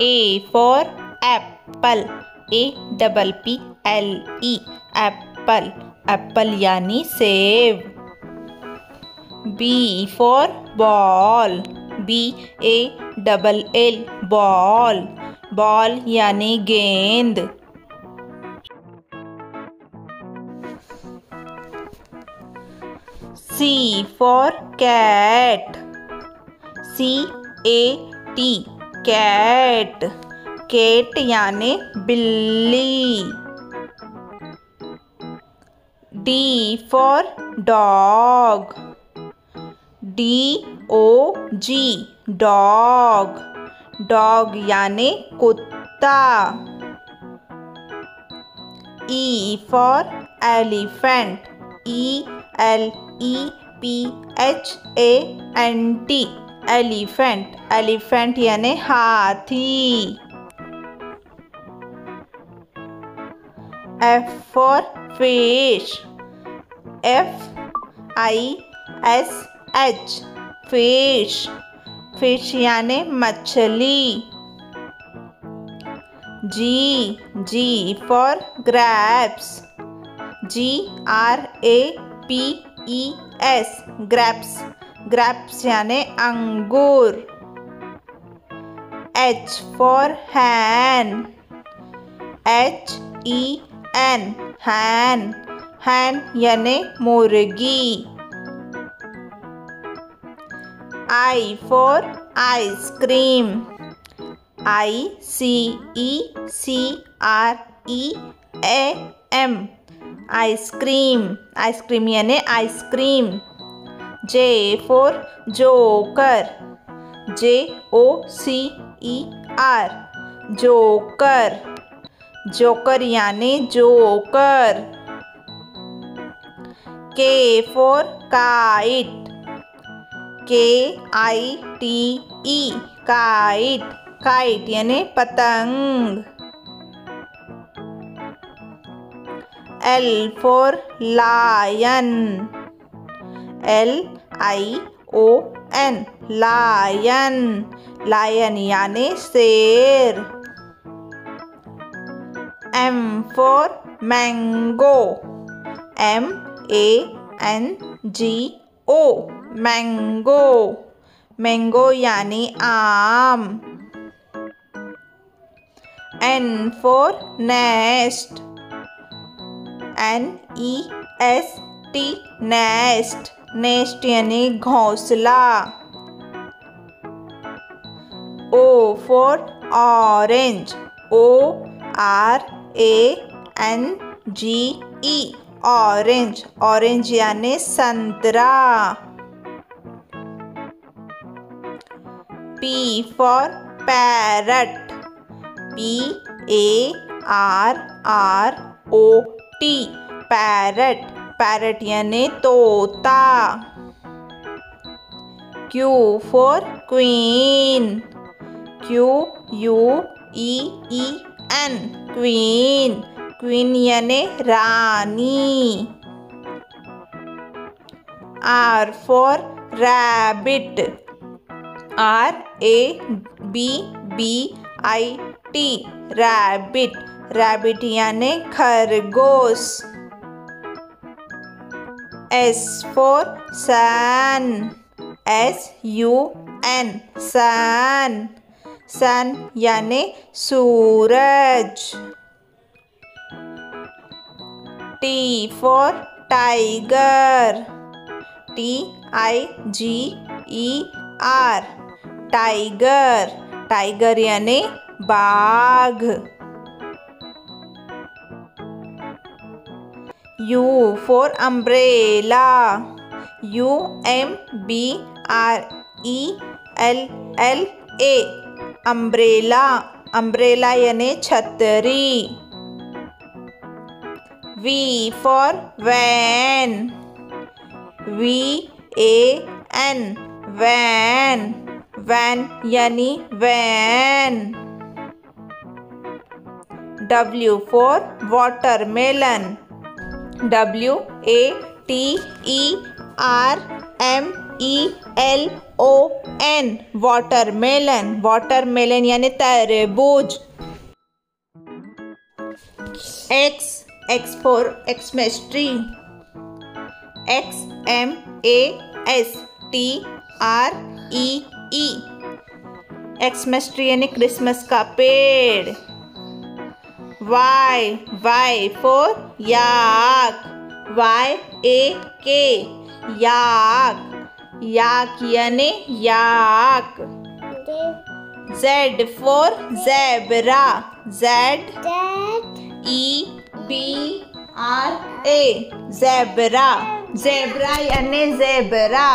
A for apple, APPLE, apple, apple यानी सेब. B for ball, BALL, ball, ball यानी गेंद. C for cat, CAT, cat, cat यानी बिल्ली. D for dog, DOG, dog, dog यानी कुत्ता. E for elephant, ELEPHANT, elephant, elephant यानी हाथी. F for fish, FISH, fish, fish यानी मछली. G for grapes, GRAPES, grapes, grapes यानी अंगूर. H for hen, HEN, hen, hen यानी मुर्गी. I for ice cream, ICECREAM, ice cream, ice cream यानी ice cream. J for joker, JOCER, joker, joker यानी joker. K for kite, KITE, kite, kite यानी पतंग. L for lion, LION, lion, lion यानी शेर. M for mango, MANGO, mango, mango यानी आम. N for nest, NEST, nest, nest यानी घोंसला. O for orange, ORANGE, orange, orange यानी संतरा. P for parrot, PARROT, parrot, parrot यानी तोता. Q for queen, QUEEN, queen, queen यानी रानी. R for rabbit, RABBIT, rabbit, rabbit यानी खरगोश. S for sun, SUN, sun, sun यानी सूरज. T for tiger, TIGER, tiger, tiger यानी बाघ. U for umbrella, UMBRELLA, umbrella, umbrella यानी छतरी. V for van, VAN, van, van यानी van. W for watermelon, WATERMELON, WATERMELON watermelon. Watermelon यानी तरबूज. X for Xmas tree. XMASTREE. Xmas tree यानी Christmas का पेड़. Y for yak. YAK yak. yak यानी yak. Z for zebra. ZEBRA zebra. Zebra यानी zebra.